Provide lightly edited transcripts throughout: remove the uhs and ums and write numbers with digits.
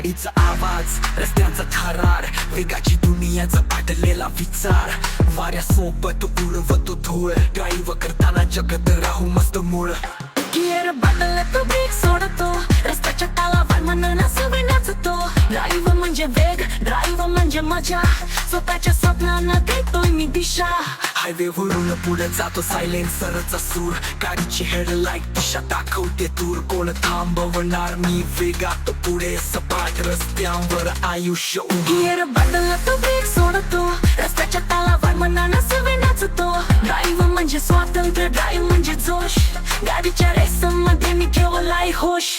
गाडीचा आवाज, रस्त्यांचा थरार, वेगाची दुनियाचा पाठलेला विचार, वाऱ्यासोबत उडवतो धूळ, ड्राईव्ह करताना जगत राहू मस्त मूळ. गिअर बदलतो, ब्रेक सोडतो, रस्त्याच्या तालावर मनन सवय नाचतो. ड्राईव्ह म्हणजे वेग, ड्राईव्ह म्हणजे मजा, स्वतःच्या स्वप्नांना देतोय मी दिशा. हायवे वरून पुढे जातो सायलेन्सरचा सूर, गाडीची हेडलाईट दिशा दाखवते दूर. कोण थांबवणार मी वेगात पुढे, सपाट रस्त्यांवर आयुष्य उभं. गिअर बदलतो, ब्रेक सोडतो, रस्त्याच्या तालावर मनन सवय नाचतो. ड्राईव्ह म्हणजे स्वातंत्र्य, ड्राईव्ह म्हणजे जोश, गाडीच्या रेसमध्ये मी ठेवलाय होश.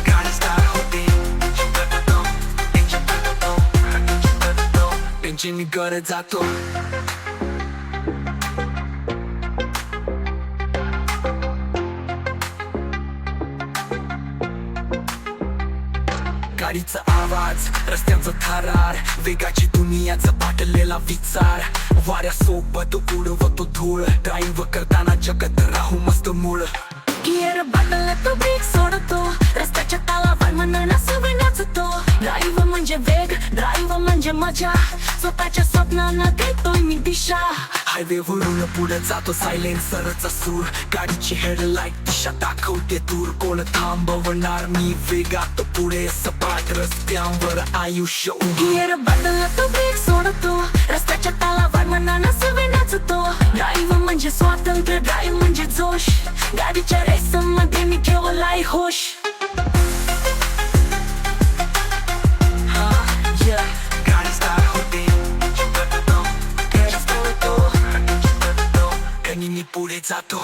गाडी स्टार्ट होते, इंजिन कडे जातो. गाडीचा आवाज, रस्त्यांचा थरार, वेगाची दुनियाचा पाठलेला विचार, वाऱ्यासोबत उडवतो धूळ, ड्राईव्ह करताना जगत राहू मस्त मूळ. गिअर बदलतो, ब्रेक सोडतो, रस्त्याच्या तालावर मनन सवय नाचतो. ड्राईव्ह म्हणजे वेग, ड्राईव्ह म्हणजे मजा, स्वतःच्या स्वप्नांना देतोय मी दिशा. हायवे वरून पुढे जातो सायलेन्सरचा सूर, गाडीची हेडलाईट दिशा दाखवते दूर. कोण थांबवणार मी वेगात पुढे, सपाट रस्त्यांवर आयुष्य उभं. गिअर बदलतो, ब्रेक सोडतो, रस्त्याच्या तालावर मनन सवय नाचतो. ड्राईव्ह म्हणजे स्वातंत्र्य, ड्राईव्ह म्हणजे जोश, गाडीच्या रेसमध्ये मी ठेवलाय होश. गाडी स्टार्ट होते, आणि मी पुढे जातो.